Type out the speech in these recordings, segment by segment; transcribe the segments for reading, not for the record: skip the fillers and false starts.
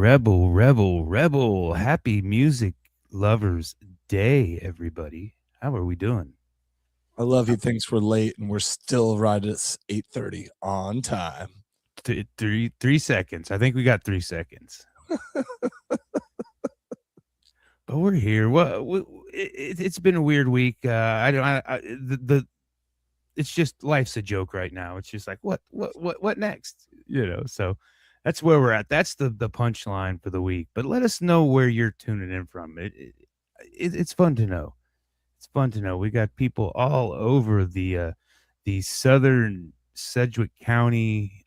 Rebel, rebel, rebel. Happy Music Lovers Day, everybody. How are we doing? I love he thinks we're late and we're still right at 8:30 on time. Three seconds. I think we got 3 seconds. But we're here. It's been a weird week. It's just life's a joke right now. It's just like what next? So that's where we're at. That's the punchline for the week. But let us know where you're tuning in from. It's fun to know. It's fun to know. We got people all over the southern Sedgwick County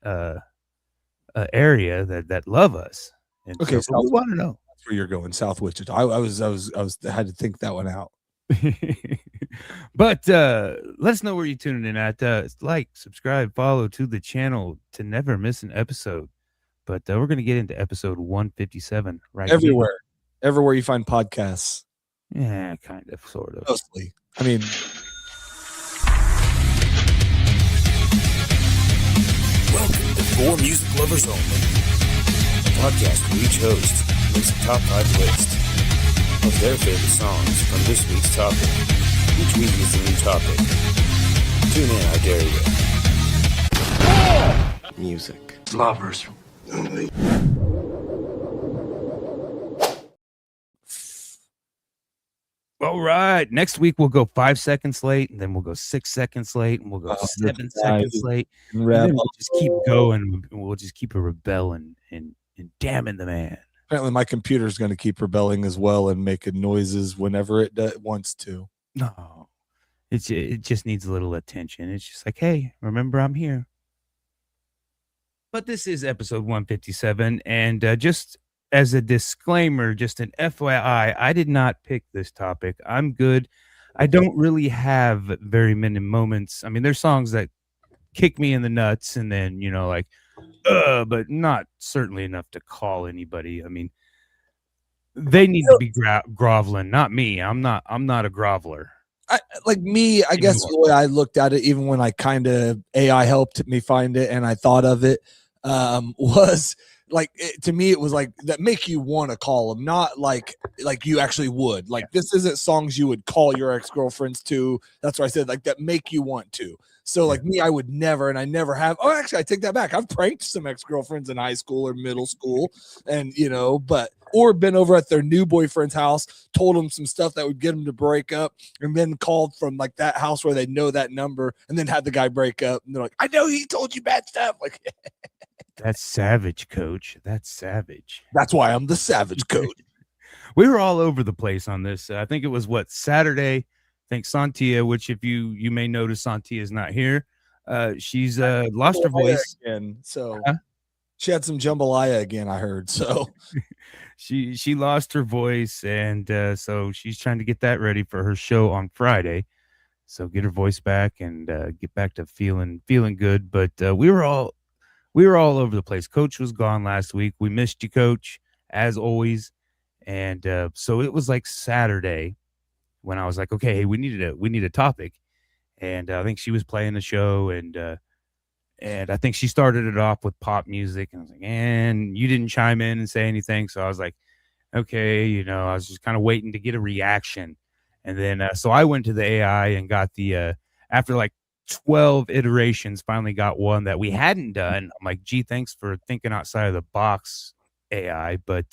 area that love us. And okay, so we want to know. That's where you're going, South Wichita. I had to think that one out. But let us know where you're tuning in at. Like, subscribe, follow to the channel to never miss an episode. But we're going to get into episode 157 right everywhere you find podcasts. Yeah, kind of, sort of. Mostly. I mean, welcome to For Music Lovers Only, a podcast where each host makes a top 5 list of their favorite songs from this week's topic. Each week is a new topic. Tune in, I dare you. Music Lovers Only. All right. Next week we'll go 5 seconds late, and then we'll go 6 seconds late, and we'll go 7 seconds late. And then we'll just keep going. We'll just keep rebelling and damning the man. Apparently, my computer's going to keep rebelling as well and making noises whenever it wants to. No, it just needs a little attention. It's just like, hey, remember I'm here. But this is episode 157, and just as a disclaimer, just an FYI, I did not pick this topic. I'm good. I don't really have very many moments. I mean, there's songs that kick me in the nuts, and then, but not certainly enough to call anybody. I mean, they need to be groveling, not me. I'm not a groveler. I guess the way I looked at it, even when I kind of AI helped me find it and I thought of it, was like, to me, it was like that make you want to call them, not like you actually would. Like, this isn't songs you would call your ex-girlfriends to. That's what I said, like, that make you want to. So, like, me, I would never, and I never have. Oh, actually, I take that back. I've pranked some ex-girlfriends in high school or middle school, and, or been over at their new boyfriend's house, told them some stuff that would get them to break up, and then called from, like, that house where they know that number, and then had the guy break up. And they're like, I know he told you bad stuff. Like, that's savage, coach. That's savage. That's why I'm the savage coach. We were all over the place on this. I think it was Saturday. I think Sontia, which if you may notice, Sontia is not here. She's lost her voice again. So she had some jambalaya again, I heard. So she lost her voice, and so she's trying to get that ready for her show on Friday. So get her voice back and get back to feeling good. But we were all over the place. Coach was gone last week. We missed you, Coach, as always. And so it was like Saturday when I was like, okay, hey, we need a topic. And I think she was playing the show, and I think she started it off with pop music. And I was like, and you didn't chime in and say anything. So I was like, okay, I was just kind of waiting to get a reaction. And then so I went to the AI and got the after like 12 iterations, finally got one that we hadn't done. I'm like, gee, thanks for thinking outside of the box, AI. But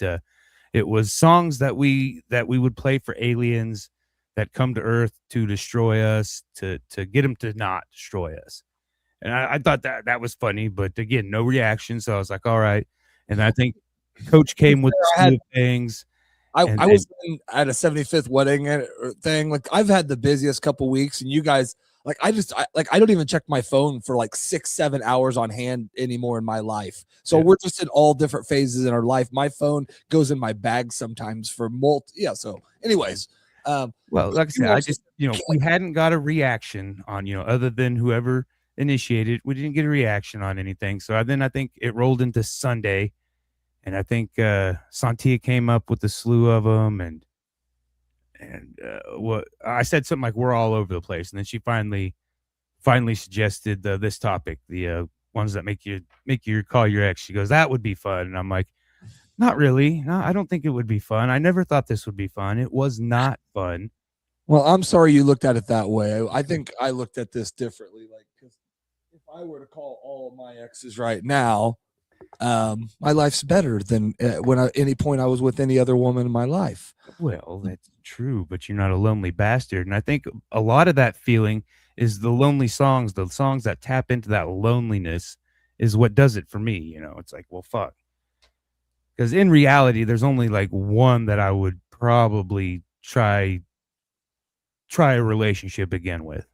it was songs that we would play for aliens that come to Earth to destroy us, to get them to not destroy us. And I thought that was funny, but again, no reaction. So I was like, all right. And I think Coach came with two things. I was at a 75th wedding thing. Like, I've had the busiest couple weeks, and you guys, like, I don't even check my phone for like 6-7 hours on hand anymore in my life. So we're just in all different phases in our life. My phone goes in my bag sometimes for So anyways, well, like I said, I just, we hadn't got a reaction on, other than whoever initiated, we didn't get a reaction on anything. So then I think it rolled into Sunday, and I think Sontia came up with a slew of them, and what I said something like, we're all over the place. And then she finally suggested this topic, the ones that make you call your ex. She goes, that would be fun. And I'm like, Not really. No, I don't think it would be fun. I never thought this would be fun. It was not fun. Well, I'm sorry you looked at it that way. I think I looked at this differently. Like, because if I were to call all of my exes right now, my life's better than any point I was with any other woman in my life. Well, that's true, but you're not a lonely bastard. And I think a lot of that feeling is the lonely songs, the songs that tap into that loneliness is what does it for me. It's like, well, fuck. Because in reality, there's only like one that I would probably try a relationship again with.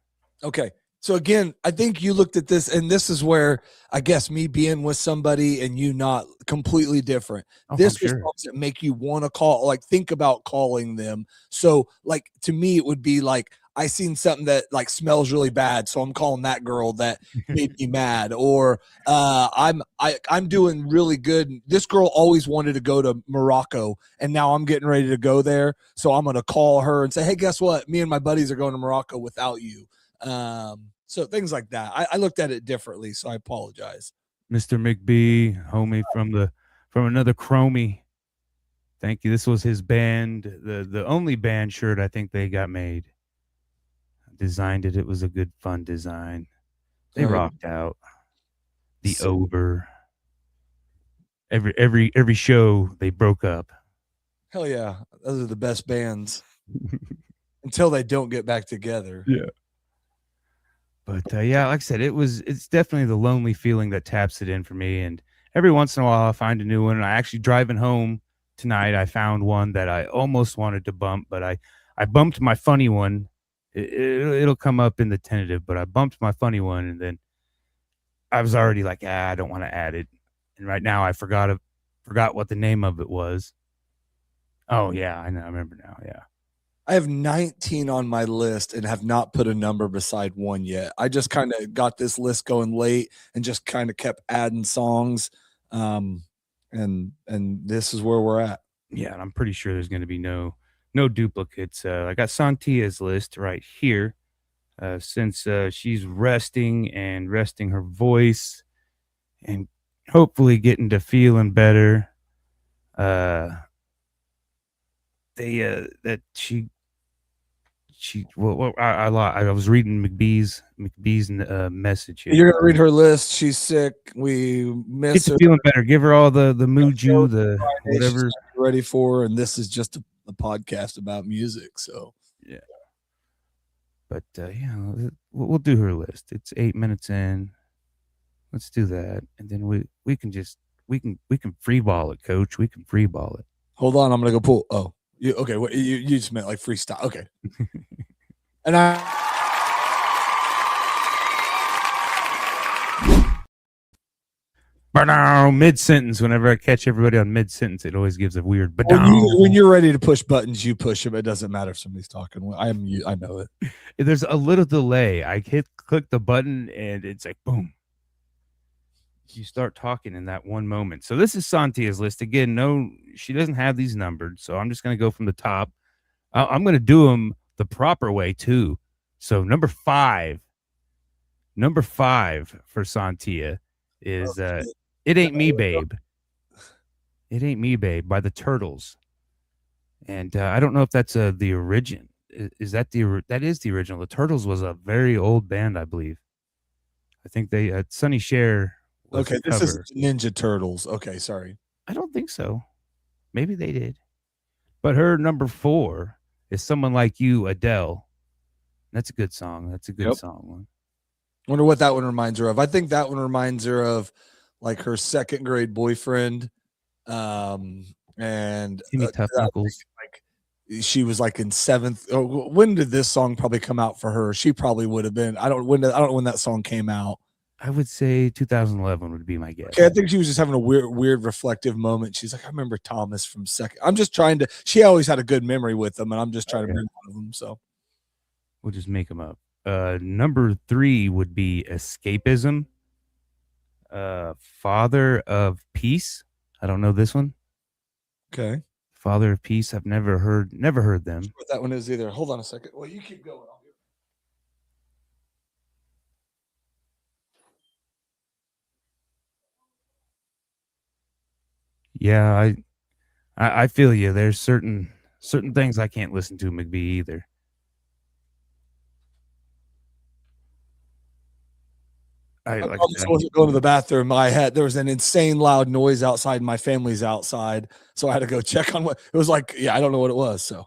Okay. So again, I think you looked at this, and this is where I guess me being with somebody and you not completely different. Oh, This I'm was sure. songs that make you want to call, like think about calling them. So like to me, it would be like I seen something that like smells really bad, so I'm calling that girl that made me mad. Or I'm doing really good. This girl always wanted to go to Morocco, and now I'm getting ready to go there, so I'm gonna call her and say, hey, guess what? Me and my buddies are going to Morocco without you. So things like that. I looked at it differently, so I apologize. Mr. McBee, homie from another Chromie. Thank you. This was his band, the only band shirt I think they got made. I designed it. It was a good fun design. They rocked out. The Over. Every show they broke up. Hell yeah, those are the best bands until they don't get back together. Yeah. But yeah, like I said, it's definitely the lonely feeling that taps it in for me. And every once in a while, I find a new one. And I actually driving home tonight, I found one that I almost wanted to bump, but I bumped my funny one. It'll come up in the tentative, but I bumped my funny one, and then I was already like, I don't want to add it. And right now, I forgot what the name of it was. Oh yeah, I know. I remember now. Yeah. I have 19 on my list and have not put a number beside one yet. I just kind of got this list going late and just kind of kept adding songs. And this is where we're at. Yeah, and I'm pretty sure there's going to be no duplicates. I got Sontia's list right here. Since she's resting her voice and hopefully getting to feeling better. That she well I was reading McBee's message here. You're gonna read her list. She's sick. We miss Get her. to feeling better. Give her all the Muju, the whatever. Ready for, and this is just a podcast about music. So yeah. But yeah, we'll do her list. It's 8 minutes in. Let's do that, and then we can free ball it, Coach. We can free ball it. Hold on, I'm gonna go pull. Oh, okay. What you just meant like freestyle? Okay. And mid sentence. Whenever I catch everybody on mid sentence, it always gives a weird. When you're ready to push buttons, you push them. It doesn't matter if somebody's talking. I know it. There's a little delay. I click the button, and it's like boom. You start talking in that one moment. So this is Sontia's list again. No, she doesn't have these numbered. So I'm just gonna go from the top. I'm gonna do them the proper way too. So number five for Sontia is It Ain't Me Babe. It Ain't Me Babe by the Turtles. And I don't know if that's the origin. Is that that is the original? The Turtles was a very old band, I believe. I think they Sonny Cher. Okay, this is Ninja Turtles. Okay, sorry. I don't think so. Maybe they did. But her number 4 is Someone Like You, Adele. That's a good song. That's a good song. Wonder what that one reminds her of. I think that one reminds her of like her second grade boyfriend. And Timmy Tough Knuckles. Like she was like in 7th. Oh, when did this song probably come out for her? She probably would have been. I don't know when that song came out. I would say 2011 would be my guess. Okay, I think she was just having a weird reflective moment. She's like, I remember Thomas from second. I'm just trying to. She always had a good memory with them, and I'm just trying to bring one of them. So we'll just make them up. Number 3 would be Escapeism. Father of Peace. I don't know this one. Okay. Father of Peace. I've never heard them. What that one is either. Hold on a second. Well, you keep going. Yeah, I feel you. There's certain things I can't listen to, McBee, either. I I like I promise said, I wasn't going to the bathroom. There was an insane loud noise outside. My family's outside, so I had to go check on what it was like. Yeah, I don't know what it was. So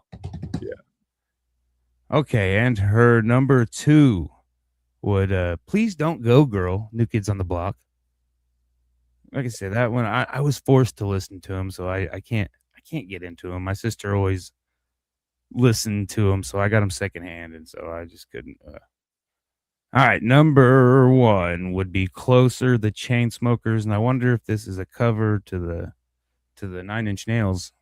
okay, and her number 2 would Please Don't Go Girl, New Kids on the Block. Like I said, that one I was forced to listen to him, so I can't get into him. My sister always listened to him, so I got him secondhand, and so I just couldn't. All right, number 1 would be Closer, the Chainsmokers, and I wonder if this is a cover to the Nine Inch Nails,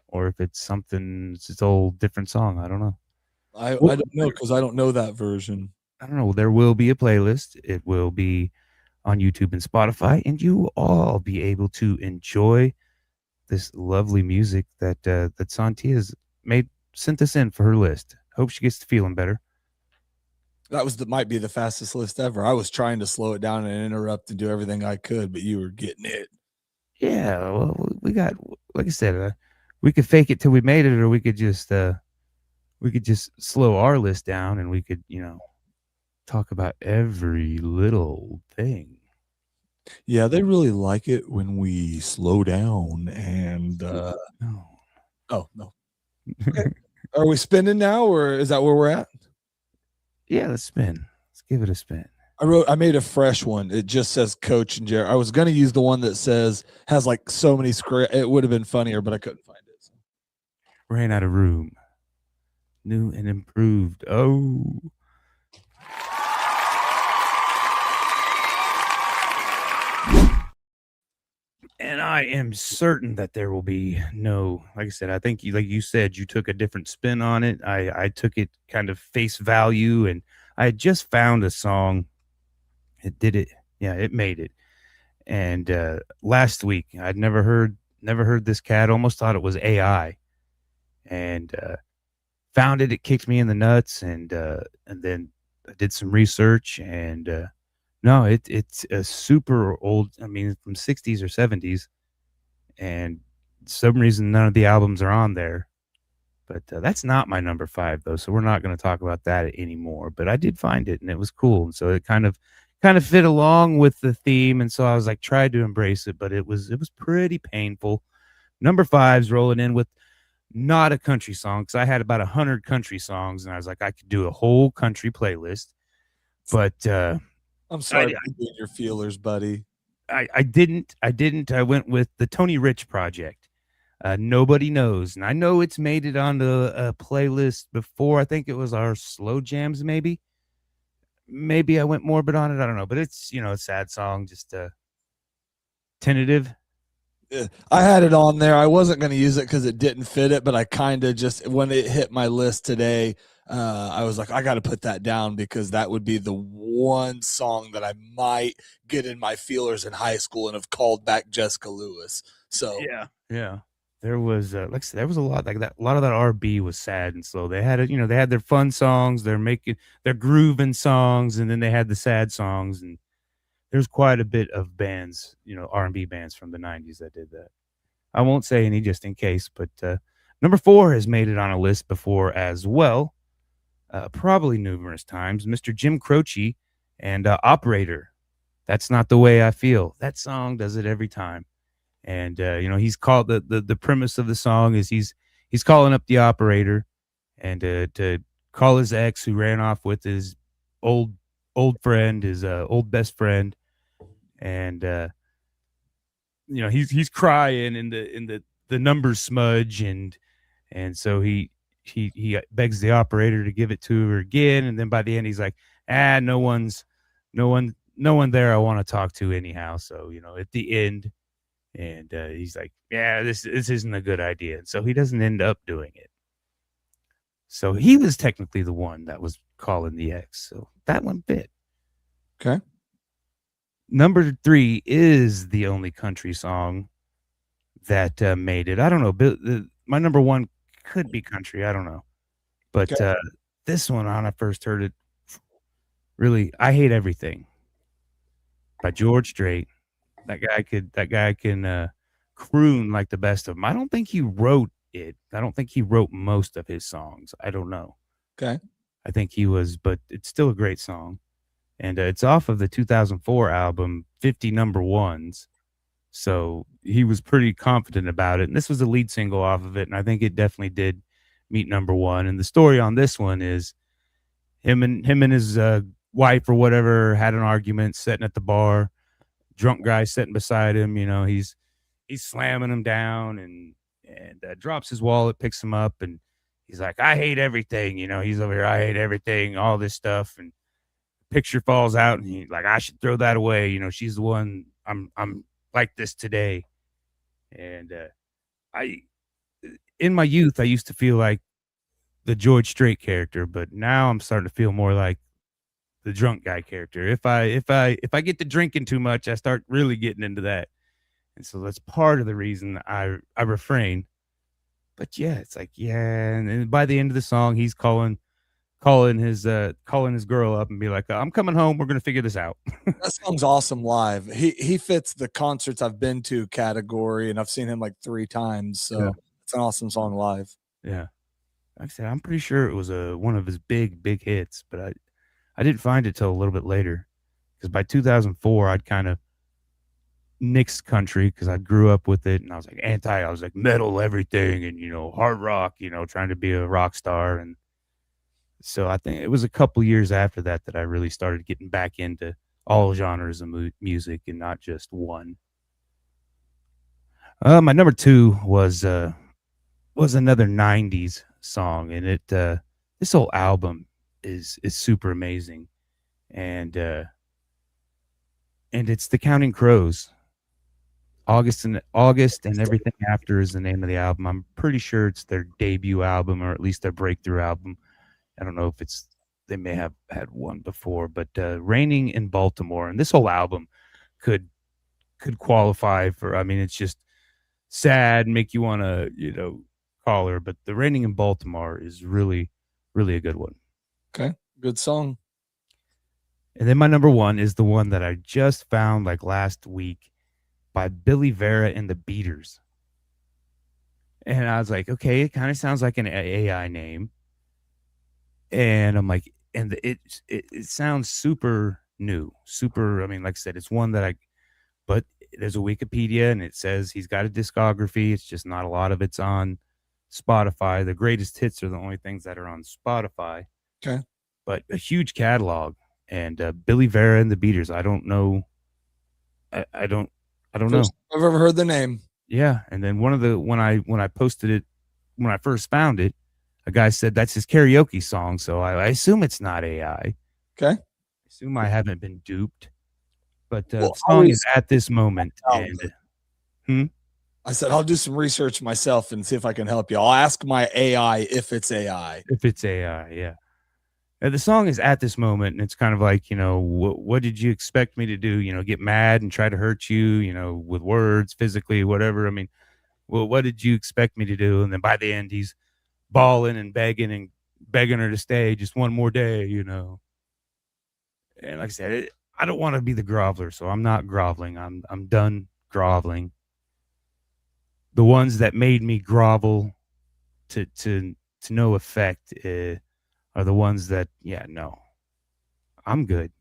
or if it's something. It's its old different song. I don't know. I Well, don't know because I don't know that version. I don't know. There will be a playlist. It will be on YouTube and Spotify, and you will all be able to enjoy this lovely music that Sontia has sent us in for her list. Hope she gets to feeling better. That might be the fastest list ever. I was trying to slow it down and interrupt and do everything I could, but you were getting it. Yeah, well, we got, like I said, we could fake it till we made it, or we could just slow our list down, and we could, talk about every little thing. Yeah, they really like it when we slow down and No. oh no. Okay. Are we spinning now or is that where we're at? Yeah, let's spin. Let's give it a spin. I made a fresh one. It just says Coach and Jerry. I was gonna use the one that has like so many script. It would have been funnier, but I couldn't find it. So. Ran out of room. New and improved. Oh. And I am certain that there will be no, like I said, I think like you said, you took a different spin on it. I took it kind of face value, and I had just found a song. It did it. Yeah, it made it. And last week, I'd never heard this cat. Almost thought it was AI, and found it. It kicked me in the nuts, and then I did some research, and no, it's a super old. I mean, from 60s or 70s, and some reason none of the albums are on there. But that's not my number 5 though, so we're not going to talk about that anymore. But I did find it, and it was cool, and so it kind of fit along with the theme, and so I was like tried to embrace it, but it was pretty painful. Number 5's rolling in with not a country song, because I had about 100 country songs, and I was like I could do a whole country playlist, but I'm sorry for being your feelers, buddy. I didn't. I went with the Tony Rich Project. Nobody Knows, and I know it's made it onto a playlist before. I think it was our slow jams, maybe. Maybe I went morbid on it. I don't know, but it's a sad song, just tentative. I had it on there. I wasn't going to use it because it didn't fit it, but I kind of just when it hit my list today, I was like, I got to put that down because that would be the one song that I might get in my feelers in high school and have called back Jessica Lewis. So Yeah. There was like I said, there was a lot like that. A lot of that R&B was sad and slow. They had they had their fun songs, their grooving songs, and then they had the sad songs. And there's quite a bit of bands, R&B bands from the 90s that did that. I won't say any just in case, but number 4 has made it on a list before as well, probably numerous times. Mr. Jim Croce and Operator. That's Not the Way I Feel. That song does it every time. And he's called the premise of the song is he's calling up the operator and to call his ex who ran off with his old friend, his old best friend, and he's crying in the numbers smudge, and so he begs the operator to give it to her again, and then by the end he's like, no one there I want to talk to anyhow. So at the end. And he's like, yeah, this isn't a good idea. And so he doesn't end up doing it. So he was technically the one that was calling the ex. So that one fit. Okay. Number 3 is the only country song that made it. I don't know. My number 1 could be country. I don't know. But this one, when I first heard it, really, I Hate Everything by George Strait. That guy can croon like the best of them. I don't think he wrote it. I don't think he wrote most of his songs. I don't know. Okay. I think he was, but it's still a great song. And it's off of the 2004 album, 50 Number Ones. So he was pretty confident about it. And this was the lead single off of it. And I think it definitely did meet number one. And the story on this one is him and his wife or whatever had an argument sitting at the bar. Drunk guy sitting beside him. You know, he's slamming him down and drops his wallet, picks him up, and he's like, I hate everything. You know, he's over here, I hate everything, all this stuff. And picture falls out and he's like, I should throw that away. You know, she's the one I'm like this today. And in my youth, I used to feel like the George Strait character, but now I'm starting to feel more like the drunk guy character. If I get to drinking too much, I start really getting into that. And so that's part of the reason I refrain. But yeah, it's like, yeah. And then by the end of the song, he's calling his girl up and be like, I'm coming home. We're going to figure this out. That song's awesome live. He fits the concerts I've been to category, and I've seen him like 3 times. So Yeah. it's an awesome song live. Yeah. Like I said, I'm pretty sure it was one of his big hits, but I didn't find it till a little bit later. Because by 2004, I'd kind of nixed country because I grew up with it, and I was like I was like metal everything and, you know, hard rock, you know, trying to be a rock star. And so I think it was a couple years after that I really started getting back into all genres of music and not just one. My number 2 was another 90s song, and this whole album is super amazing. And it's The Counting Crows. August and Everything After is the name of the album. I'm pretty sure it's their debut album, or at least their breakthrough album. I don't know if they may have had one before, but Raining in Baltimore, and this whole album could qualify for, I mean, it's just sad, make you want to, you know, call her, but the Raining in Baltimore is really, really a good one. Okay. Good song. And then my number 1 is the one that I just found like last week by Billy Vera and the Beaters. And I was like, okay, it kind of sounds like an AI name. And I'm like, and it sounds super new, super. I mean, like I said, it's one that but there's a Wikipedia and it says he's got a discography. It's just not a lot of it's on Spotify. The greatest hits are the only things that are on Spotify. Okay. But a huge catalog. And Billy Vera and the Beaters. I don't know. I don't know. I've ever heard the name. Yeah. And then when I posted it, when I first found it, a guy said that's his karaoke song. So I assume it's not AI. Okay. I assume I haven't been duped. But the song is At This Moment. And, I said, I'll do some research myself and see if I can help you. I'll ask my AI if it's AI. If it's AI, yeah. And the song is At This Moment, and it's kind of like, you know, what did you expect me to do? You know, get mad and try to hurt you, you know, with words, physically, whatever. I mean, well, what did you expect me to do? And then by the end, he's bawling and begging her to stay just one more day, you know. And like I said, I don't want to be the groveler, so I'm not groveling. I'm done groveling. The ones that made me grovel to no effect are the ones that, yeah, no, I'm good.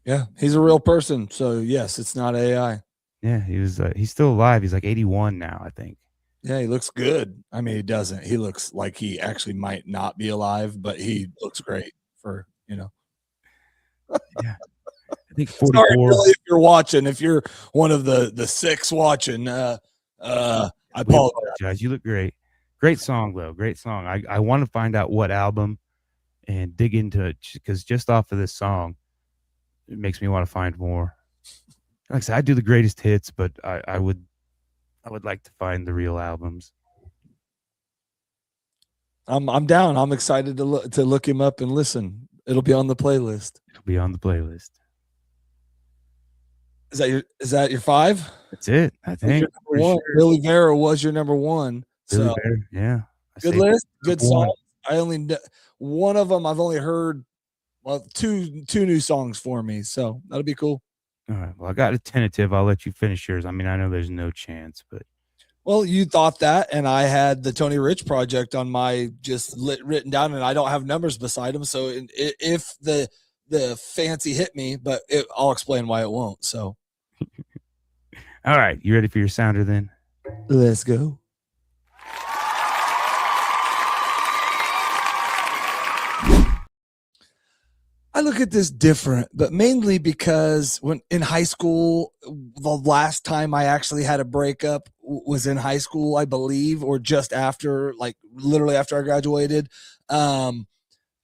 Yeah, he's a real person. So yes, it's not AI. Yeah, he's still alive. He's like 81 now, I think. Yeah, he looks good. I mean, he doesn't. He looks like he actually might not be alive, but he looks great for, you know. Yeah. I think 44. Sorry, Billy, if you're watching, if you're one of the 6 watching, I apologize. You look great. Great song, though. Great song. I want to find out what album and dig into it, because just off of this song, it makes me want to find more. Like I said, I do the greatest hits, but I would like to find the real albums. I'm down. I'm excited to look him up and listen. It'll be on the playlist. It'll be on the playlist. Is that your 5? That's it. I think. Sure. Billy Vera was your number 1. Billy so Vera, yeah. Good list. Good song. I only one of them I've only heard. Well, two new songs for me, so that'll be cool. All right. Well, I got a tentative. I'll let you finish yours. I mean, I know there's no chance, but Well, you thought that, and I had the Tony Rich project on my written down, and I don't have numbers beside them. So if the fancy hit me, but I'll explain why it won't. So, all right, you ready for your sounder then? Let's go. I look at this different, but mainly because when in high school, the last time I actually had a breakup was in high school, I believe, or just after, like literally after I graduated.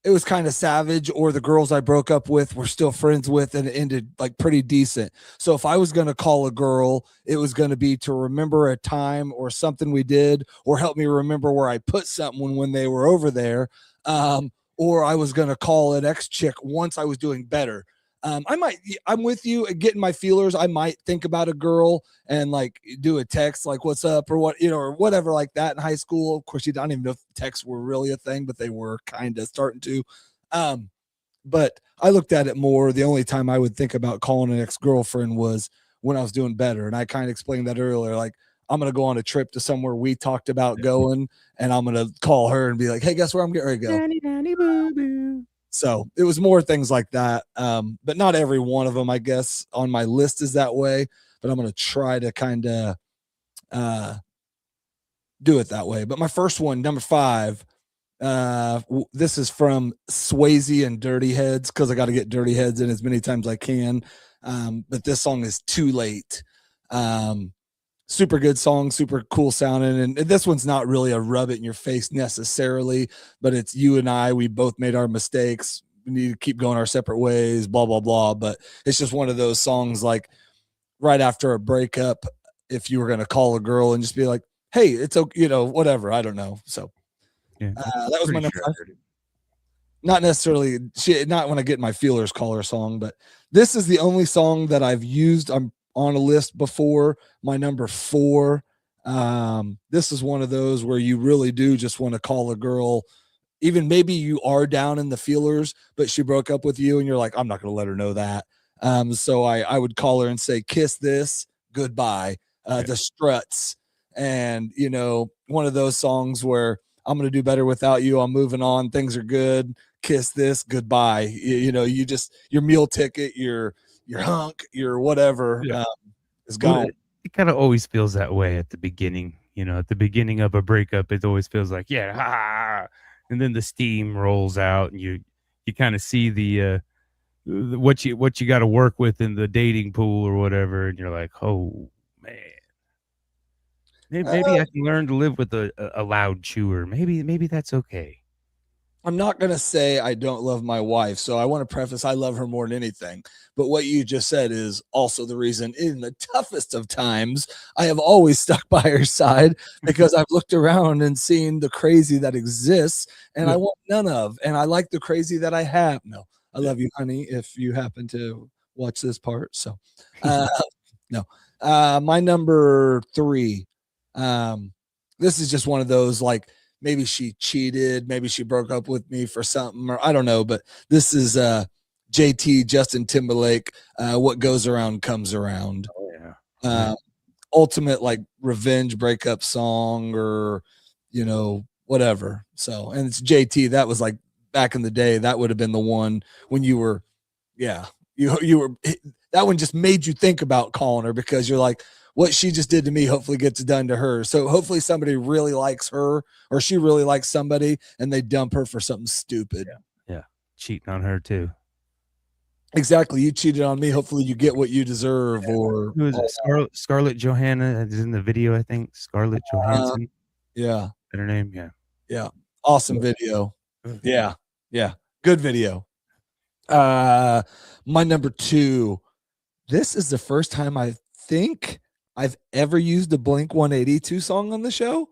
It was kind of savage, or the girls I broke up with were still friends with, and it ended like pretty decent. So if I was going to call a girl, it was going to be to remember a time or something we did, or help me remember where I put something when they were over there. Or I was going to call an ex chick once I was doing better. I'm with you getting my feelers. I might think about a girl and like do a text, like what's up or what, or whatever like that in high school. Of course, you don't even know if texts were really a thing, but they were kind of starting to. But I looked at it more. The only time I would think about calling an ex-girlfriend was when I was doing better. And I kind of explained that earlier. Like, I'm going to go on a trip to somewhere we talked about going, and I'm going to call her and be like, hey, guess where I'm getting ready to go? Danny, Danny, boo, boo. So it was more things like that. But not every one of them, I guess, on my list is that way. But I'm going to try to kind of do it that way. But my first one, number 5, this is from Shwayze and Dirty Heads, because I got to get Dirty Heads in as many times as I can. But this song is Too Late. Super good song, super cool sounding. And this one's not really a rub it in your face necessarily, but it's you and I. We both made our mistakes. We need to keep going our separate ways, blah, blah, blah. But it's just one of those songs like right after a breakup, if you were going to call a girl and just be like, hey, it's okay, whatever. I don't know. So Yeah, that was my number 5. Not necessarily, not when I get my feelers call her song, but this is the only song that I've used. I'm on a list before. My number 4. This is one of those where you really do just want to call a girl, even maybe you are down in the feelers, but she broke up with you and you're like, I'm not going to let her know that. So I would call her and say, kiss this, goodbye. The Struts. And, one of those songs where I'm going to do better without you. I'm moving on. Things are good. Kiss this, goodbye. Your meal ticket, your hunk, your whatever is gone. Well, it kind of always feels that way at the beginning. At the beginning of a breakup, it always feels like, yeah, ha, and then the steam rolls out, and you kind of see the what you got to work with in the dating pool or whatever, and you're like, oh man, maybe I can learn to live with a loud chewer. Maybe that's okay. I'm not going to say I don't love my wife. So I want to preface, I love her more than anything. But what you just said is also the reason in the toughest of times, I have always stuck by her side, because I've looked around and seen the crazy that exists and I want none of. And I like the crazy that I have. No, I love you, honey, if you happen to watch this part. So no, my number 3. This is just one of those, like, maybe she cheated, maybe she broke up with me for something, or I don't know, but this is JT, Justin Timberlake, What Goes Around Comes Around. Oh yeah. Ultimate like revenge breakup song, or whatever. So, and it's JT. That was like back in the day, that would have been the one when you were you were, that one just made you think about calling her, because you're like, what she just did to me hopefully gets done to her. So hopefully somebody really likes her, or she really likes somebody, and they dump her for something stupid. Yeah. Cheating on her too. Exactly. You cheated on me. Hopefully you get what you deserve. Or who is it? Scarlett Johansson is in the video, I think. Scarlett Johansson. Yeah. Is that her name? Yeah. Yeah. Awesome video. Yeah. Yeah. Good video. My number 2. This is the first time I think I've ever used a Blink-182 song on the show.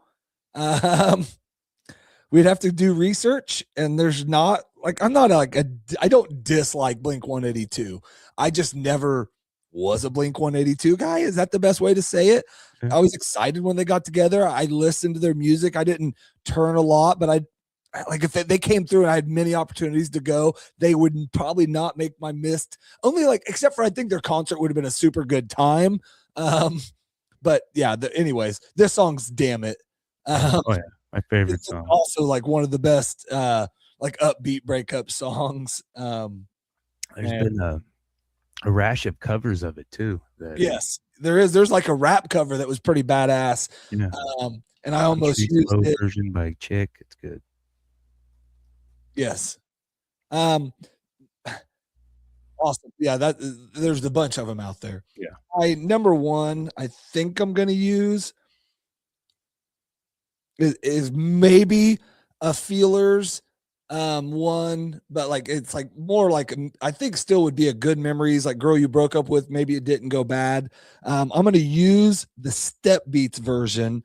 We'd have to do research, and there's not like, I'm not like I don't dislike Blink-182. I just never was a Blink-182 guy. Is that the best way to say it? I was excited when they got together. I listened to their music. I didn't turn a lot, but like if they came through and I had many opportunities to go, they would probably not make my missed. Only like, except for I think their concert would have been a super good time. But yeah, anyways, this song's Dammit. Oh yeah, my favorite It's song. also like one of the best like upbeat breakup songs. There's been a rash of covers of it too. Yes, there is. There's like a rap cover that was pretty badass. Yeah. And I almost Country used slow it. version by Chick. It's good. Yes. Awesome. Yeah, there's a bunch of them out there. Yeah. My number one, I think I'm gonna use is maybe a Feelers one, but like it's like more like I think still would be a Good Memories, like Girl You Broke Up With, maybe it didn't go bad. I'm gonna use the Step Beats version,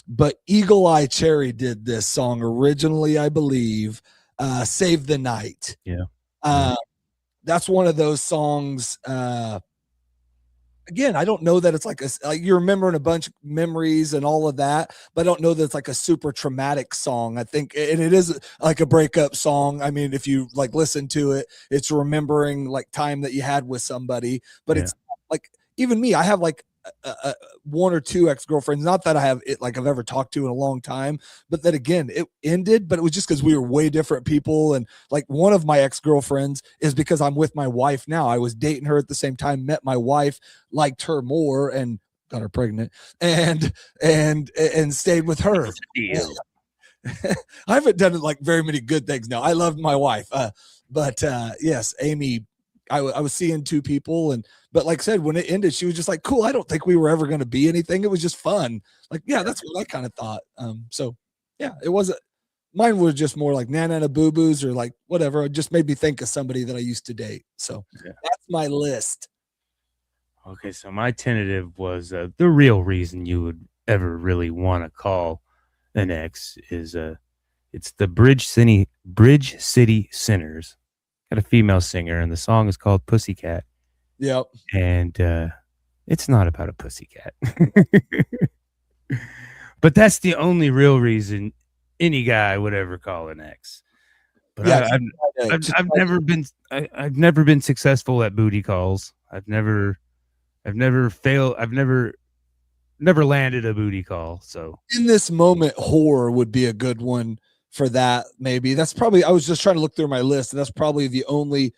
but Eagle Eye Cherry did this song originally, I believe. Save the Night. Yeah. That's one of those songs. Again, I don't know that it's like you're remembering a bunch of memories and all of that, but I don't know that it's like a super traumatic song. I think, and it is like a breakup song. I mean, if you like listen to it, it's remembering like time that you had with somebody, but it's like, even me, I have like one or two ex-girlfriends, not that I have it like I've ever talked to in a long time, but that again, it ended, but it was just because we were way different people. And like one of my ex-girlfriends is because I'm with my wife now. I was dating her at the same time, met my wife, liked her more, and got her pregnant, and stayed with her. I haven't done like very many good things now. I love my wife, but yes, Amy, I was seeing two people, but like I said, when it ended, she was just like, cool. I don't think we were ever going to be anything. It was just fun. Like, yeah, that's what I kind of thought. So yeah, it wasn't, mine was just more like Nana Boo Boos or like whatever. It just made me think of somebody that I used to date. So that's my list. Okay. So my tentative was the real reason you would ever really want to call an ex is it's the Bridge City Sinners. Got a female singer, and the song is called Pussycat. Yep. And it's not about a pussycat. But that's the only real reason any guy would ever call an ex. But yeah, I've never been successful at booty calls. I've never landed a booty call. So in this moment, horror would be a good one for that. Maybe that's probably, I was just trying to look through my list, and that's probably the only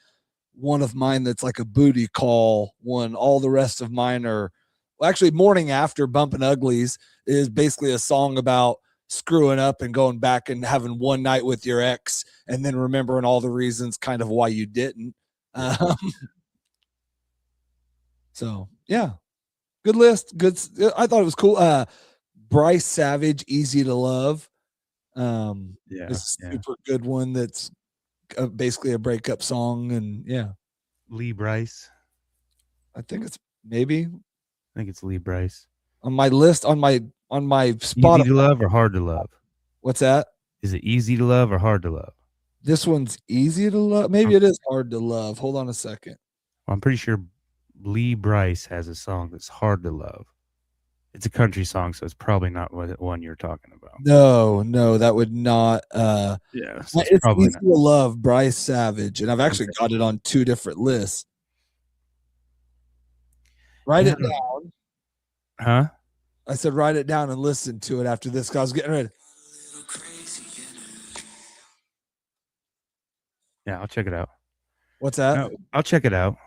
one of mine that's like a booty call one. All the rest of mine are, well, actually Morning After Bumpin' Uglies is basically a song about screwing up and going back and having one night with your ex and then remembering all the reasons kind of why you didn't. So yeah, good list. Good. I thought it was cool. Bryce Savage, Easy to Love. It's a super good one. That's basically a breakup song. And yeah, Lee Bryce. I think it's maybe. I think it's Lee Bryce on my list on my Spotify. Easy to Love or Hard to Love? What's that? Is it Easy to Love or Hard to Love? This one's Easy to Love. Maybe it is Hard to Love. Hold on a second. I'm pretty sure Lee Bryce has a song that's Hard to Love. It's a country song, so it's probably not the one you're talking about. No, that would not. So it's probably Easy to Love, Bryce Savage, and I've actually got it on two different lists. Write it down. Huh? I said write it down and listen to it after this because I was getting ready. Yeah, I'll check it out. What's that? No, I'll check it out.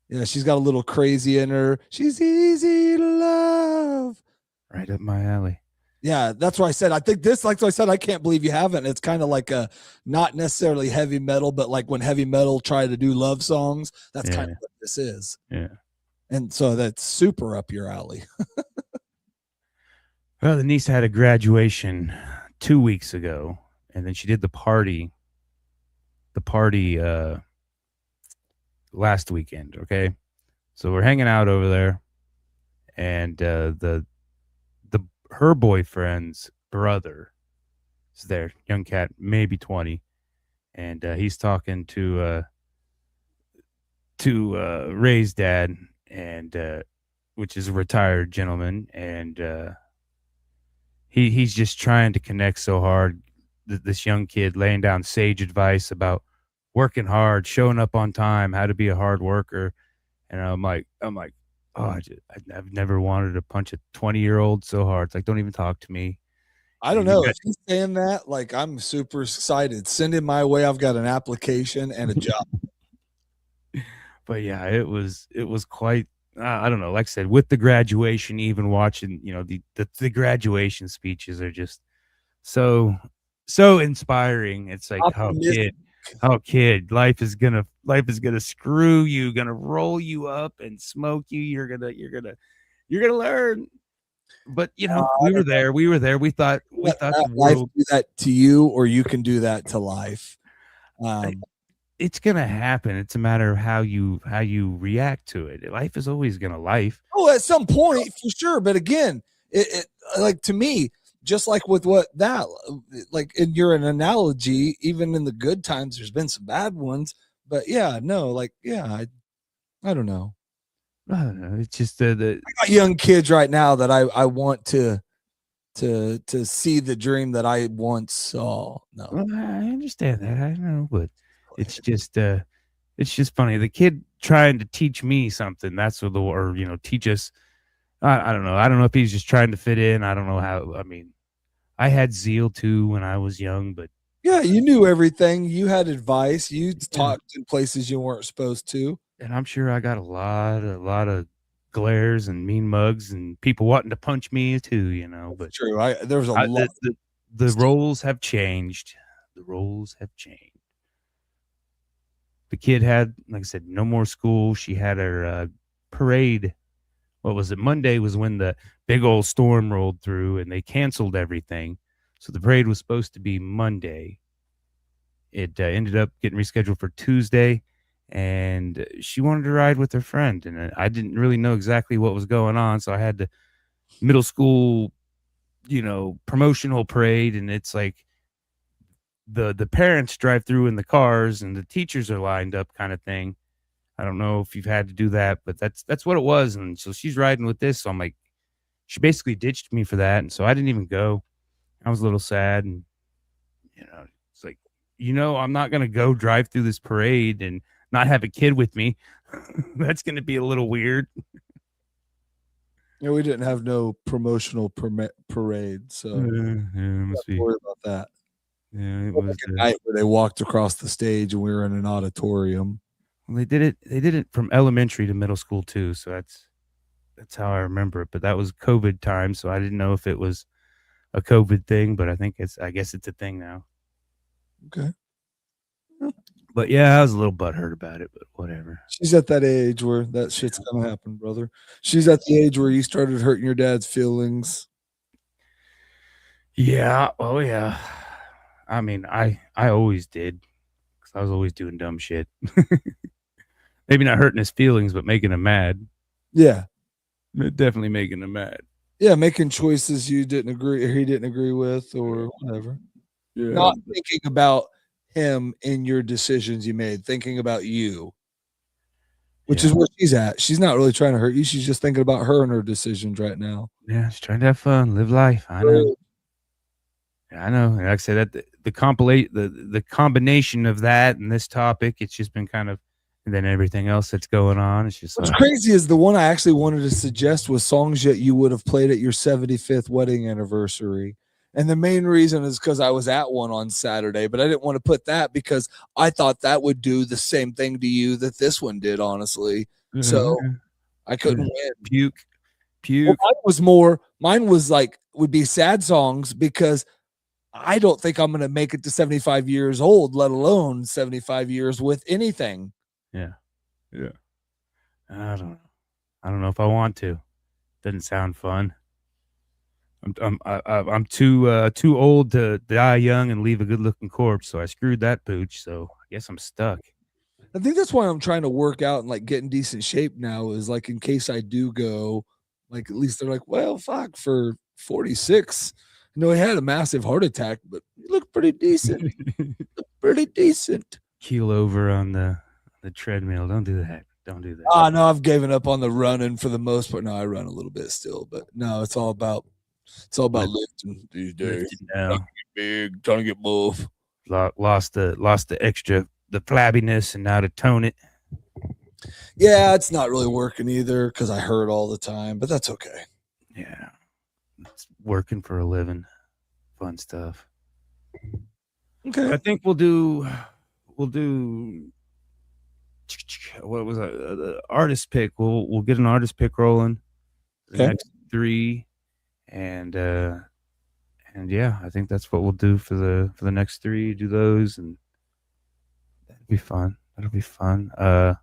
Yeah, she's got a little crazy in her. She's easy to love. Right up my alley. Yeah, that's what I said. I think this, like I said, I can't believe you haven't. It's kind of like a not necessarily heavy metal, but like when heavy metal try to do love songs, that's kind of what this is. Yeah. And so that's super up your alley. Well, the niece had a graduation 2 weeks ago, and then she did the party last weekend. Okay. So we're hanging out over there, and her boyfriend's brother is there, young cat, maybe 20, and he's talking to Ray's dad, and which is a retired gentleman, and he's just trying to connect so hard, this young kid laying down sage advice about working hard, showing up on time, how to be a hard worker. And I'm like, oh, I've never wanted to punch a 20-year-old so hard. It's like, don't even talk to me. I don't know if he's saying that. Like, I'm super excited. Send it my way. I've got an application and a job. But yeah, it was quite. I don't know. Like I said, with the graduation, even watching, the graduation speeches are just so inspiring. It's like, oh kid, life is gonna screw you, gonna roll you up and smoke you. You're gonna learn. But we were there. We thought the life world do that to you, or you can do that to life. It's gonna happen. It's a matter of how you react to it. Life is always gonna life. Oh, at some point for sure. But again, it like, to me, just like with like in your analogy, even in the good times, there's been some bad ones. But yeah, no, like, yeah, I don't know. I don't know. It's just I got young kids right now that I want to see the dream that I once saw. No, well, I understand that. I know, but it's just funny. The kid trying to teach me something. That's what teach us. I don't know. I don't know if he's just trying to fit in. I don't know how. I mean, I had zeal too when I was young, but yeah, you knew everything. You had advice. You talked in places you weren't supposed to. And I'm sure I got a lot of glares and mean mugs and people wanting to punch me too, But true. There's a lot. The roles have changed. The roles have changed. The kid had, like I said, no more school. She had her parade. What was it? Monday was when the big old storm rolled through and they canceled everything. So the parade was supposed to be Monday. It ended up getting rescheduled for Tuesday. And she wanted to ride with her friend, and I didn't really know exactly what was going on, so I had the middle school, promotional parade, and it's like the parents drive through in the cars, and the teachers are lined up, kind of thing. I don't know if you've had to do that, but that's what it was. And so she's riding with this, so I'm like, she basically ditched me for that, and so I didn't even go. I was a little sad, and it's like, I'm not gonna go drive through this parade and not have a kid with me. That's going to be a little weird. Yeah, we didn't have no promotional parade, so must be. Worry about that. Yeah, it was like a night where they walked across the stage and we were in an auditorium. Well, they did it from elementary to middle school too, so that's how I remember it. But that was COVID time, so I didn't know if it was a COVID thing, but I guess it's a thing now. Okay. But yeah, I was a little butthurt about it, but whatever. She's at that age where that shit's gonna happen, brother. She's at the age where you started hurting your dad's feelings. Yeah. Oh yeah. I mean, I always did, because I was always doing dumb shit. Maybe not hurting his feelings, but making him mad. Yeah. Definitely making him mad. Yeah, making choices you didn't agree, or he didn't agree with, or whatever. Yeah. Not thinking about him in your decisions you made, thinking about you, which is where she's at. She's not really trying to hurt you. She's just thinking about her and her decisions right now. Yeah, she's trying to have fun, live life. I know. Yeah, I know. And like I said, that the combination of that and this topic, it's just been kind of, and then everything else that's going on. It's just what's crazy is the one I actually wanted to suggest was songs that you would have played at your 75th wedding anniversary. And the main reason is because I was at one on Saturday, but I didn't want to put that because I thought that would do the same thing to you that this one did, honestly. So I couldn't win. Puke. Well, mine was like, would be sad songs, because I don't think I'm going to make it to 75 years old, let alone 75 years with anything. Yeah. Yeah. I don't know if I want to. Doesn't sound fun. I'm too old to die young and leave a good looking corpse, so I screwed that pooch. So I guess I'm stuck. I think that's why I'm trying to work out and like get in decent shape now, is like, in case I do go, like, at least they're like, well, fuck, for 46, he had a massive heart attack, but you look pretty decent. Keel over on the treadmill. Don't do that. Don't do that. No, I've given up on the running for the most part. No, I run a little bit still, but no, it's all about It's all about lifting these days. Lifting now. Big, trying to get buff. Lost the extra, the flabbiness, and now to tone it. Yeah, it's not really working either because I hurt all the time, but that's okay. Yeah, it's working for a living. Fun stuff. Okay. I think we'll do what was the artist pick? We'll get an artist pick rolling. The next 3, and yeah, I think that's what we'll do for the next 3. Do those, and that'll be fun. That'll be fun. I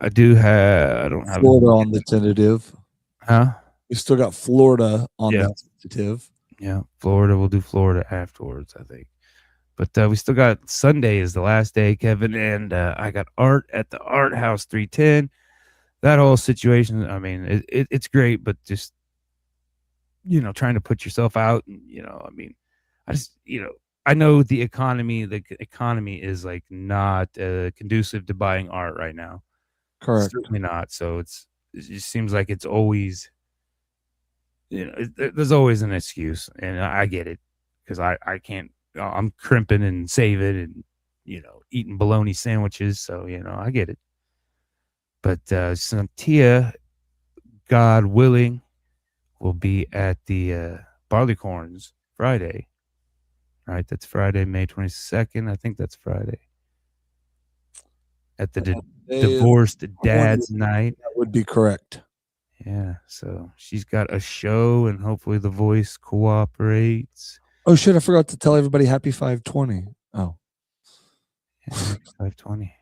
don't have Florida on the tentative. Huh? We still got Florida on the tentative. Yeah, Florida. We'll do Florida afterwards, I think. But we still got Sunday is the last day, Kevin, and I got art at the Art House 310. That whole situation, I mean, it's great, but just, trying to put yourself out, and, I mean, I just, I know the economy is like not conducive to buying art right now. Correct. Certainly not. So it just seems like it's always, there's always an excuse, and I get it, because I can't. I'm crimping and saving and eating bologna sandwiches, so I get it. But Sontia, God willing, will be at the Barleycorns Friday. Right, that's Friday, May 22nd. I think that's Friday. At the Divorced Dad's Night. That would be correct. Yeah, so she's got a show, and hopefully the voice cooperates. Oh shit! I forgot to tell everybody happy 520. Oh, yeah, 520.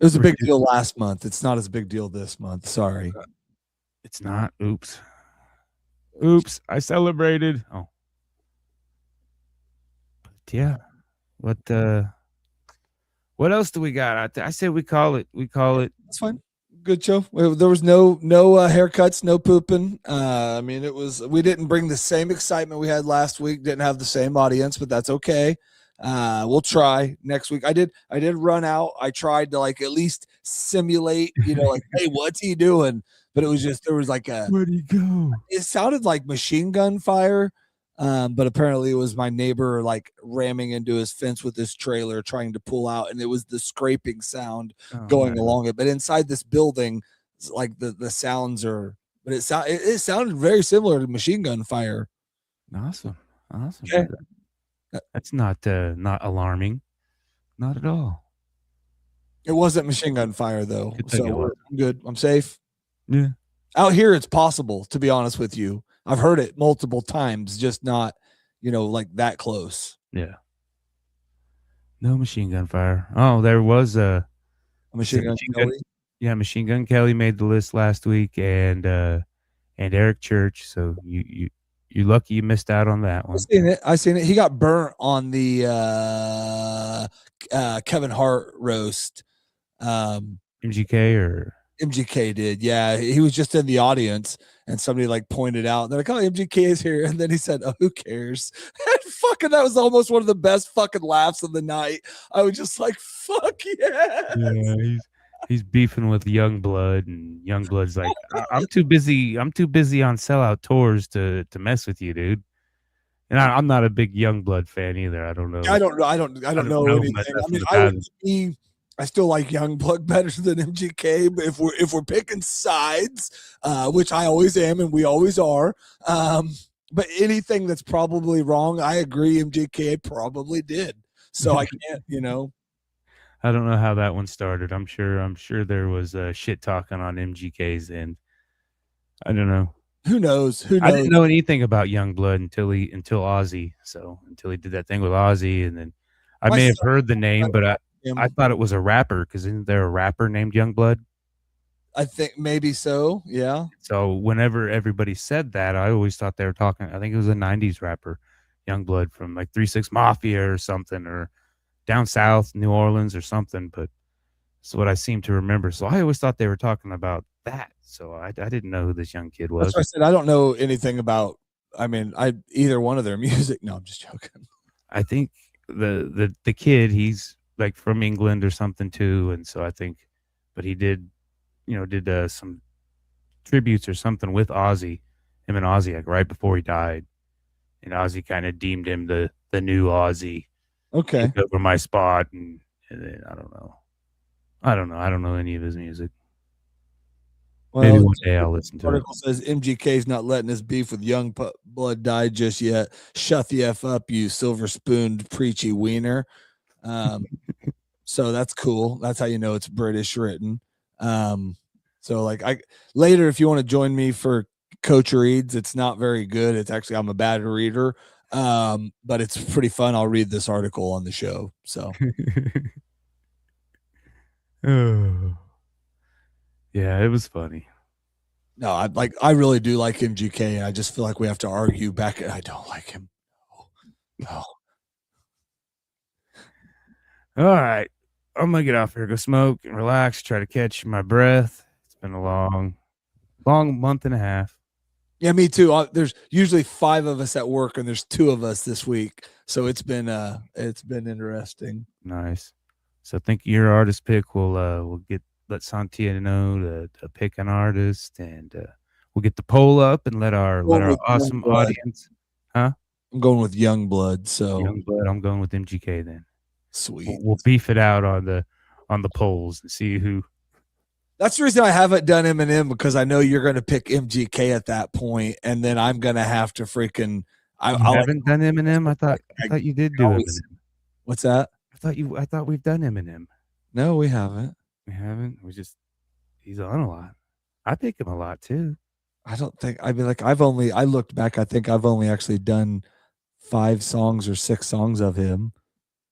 It was a big deal last month. It's not as big deal this month. Sorry. It's not. Oops. I celebrated. Oh. But yeah. What else do we got? I say we call it. That's fine. Good show. There was no haircuts, no pooping. I mean, we didn't bring the same excitement we had last week. Didn't have the same audience, but that's okay. We'll try next week. I did run out. I tried to like at least simulate, like, hey, what's he doing? But it was just, there was like where'd he go? It sounded like machine gun fire. But apparently it was my neighbor like ramming into his fence with his trailer trying to pull out, and it was the scraping sound going along it. But inside this building, like the sounds are, but it sounded very similar to machine gun fire. Awesome. Okay. That's not alarming, not at all. It wasn't machine gun fire though, so I'm good. I'm safe. Yeah. Out here, it's possible, to be honest with you. I've heard it multiple times, just not, like that close. Yeah. No machine gun fire. Oh, there was a machine gun Kelly. Yeah, Machine Gun Kelly made the list last week, and Eric Church. So you're lucky you missed out on that one. I seen it. He got burnt on the Kevin Hart roast. MGK or MGK did, yeah. He was just in the audience, and somebody like pointed out. They're like, "Oh, MGK is here," and then he said, "Oh, who cares?" And fucking, that was almost one of the best fucking laughs of the night. I was just like, "Fuck yeah!" Yeah, he's beefing with Youngblood, and Youngblood's like, "I'm too busy. I'm too busy on sellout tours to mess with you, dude." And I'm not a big Youngblood fan either. I don't know. I don't know anything. I mean, I still like Youngblood better than MGK, but if we're picking sides, which I always am and we always are, but anything that's probably wrong, I agree MGK probably did. So I can't, I don't know how that one started. I'm sure there was shit talking on MGK's end. I don't know. Who knows? I didn't know anything about Youngblood until Ozzy. So until he did that thing with Ozzy, and then I may have heard the name, but I thought it was a rapper, because isn't there a rapper named Youngblood? I think maybe so, yeah. So whenever everybody said that, I always thought they were talking, I think it was a 90s rapper, Youngblood from like 3 6 Mafia or something, or down south, New Orleans or something, but it's what I seem to remember. So I always thought they were talking about that. So I didn't know who this young kid was. That's what I said. I don't know anything about, either one of their music. No, I'm just joking. I think the kid, he's like from England or something too, and so I think, but he did some tributes or something with Ozzy, him and Ozzy, like right before he died, and Ozzy kind of deemed him the new Ozzy. Okay. Took over my spot, and then I don't know. I don't know any of his music. Well, maybe one day I'll listen to it. Article says MGK's not letting his beef with Young Blood die just yet. Shut the F up, you silver spooned preachy wiener. So that's cool. That's how you know it's British written. So like later, if you want to join me for Coach Reads, it's not very good. It's actually, I'm a bad reader. But it's pretty fun. I'll read this article on the show. So oh. Yeah, it was funny. No, I really do like MGK. I just feel like we have to argue back. I don't like him. No. All right. I'm gonna get off here, go smoke and relax, try to catch my breath. It's been a long month and a half. Yeah, me too. There's usually 5 of us at work, and there's 2 of us this week. So it's been interesting. Nice. So think your artist pick. We'll let Sontia know to pick an artist, and we'll get the poll up and let our awesome audience. Huh? I'm going with Youngblood. So Youngblood. I'm going with MGK then. Sweet. We'll beef it out on the polls and see who. That's the reason I haven't done Eminem, because I know you're going to pick MGK at that point, and then I'm going to have to freaking. I haven't done Eminem. I thought you did do Eminem. What's that? I thought we've done Eminem. No, we haven't. We haven't. He's on a lot. I pick him a lot too. I don't think. I mean, like I looked back. I think I've only actually done 5 songs or 6 songs of him.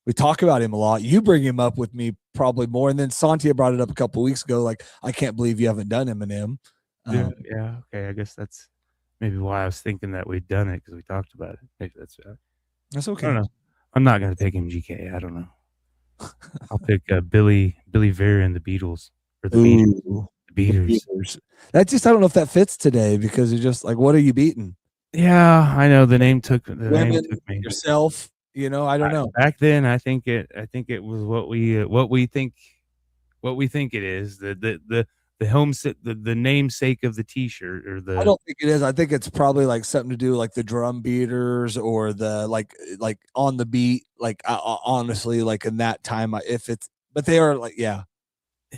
We talk about him a lot. You bring him up with me probably more. And then Sontia brought it up a couple weeks ago. Like, I can't believe you haven't done Eminem. Yeah. Okay. I guess that's maybe why I was thinking that we'd done it, because we talked about it. Maybe that's okay. I don't know. I'm not going to pick MGK. I don't know. I'll pick Billy Vera and the Beatles, or the Beaters. That just, I don't know if that fits today, because you're just like, what are you beating? Yeah, I know the name took me. Yourself. I don't know. Back then, I think it was what we think it is. The the namesake of the T-shirt, or the. I don't think it is. I think it's probably like something to do like the drum beaters, or the like on the beat. Like honestly, like in that time, but they are like, yeah.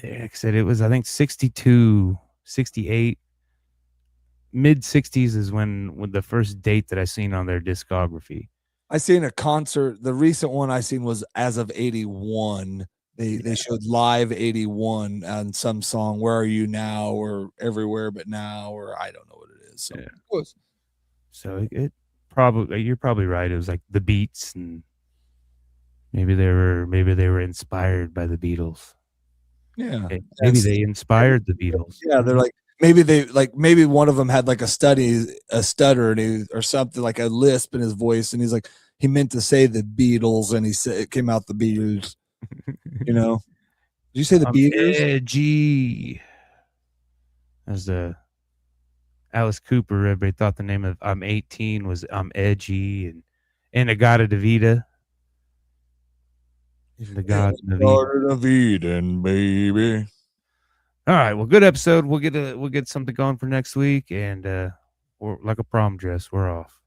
Like I said, it was, I think 62, 68, mid 60s is when the first date that I seen on their discography. I seen a concert. The recent one I seen was as of 81. They showed live 81 on some song, Where Are You Now, or Everywhere But Now, or I don't know what it is. So, yeah. So it probably, you're probably right. It was like the Beats, and maybe they were inspired by the Beatles. Yeah. Maybe they inspired the Beatles. Yeah, they're like, maybe one of them had like a stutter, and or something, like a lisp in his voice, and he's like, he meant to say the Beatles, and he said it came out the Beatles. Did you say the Beatles? Edgy. As Alice Cooper, everybody thought the name of I'm 18 was I'm Edgy, and Inagata Davida. The God of Eden, baby. All right, well, good episode. We'll get something going for next week, and we're like a prom dress. We're off.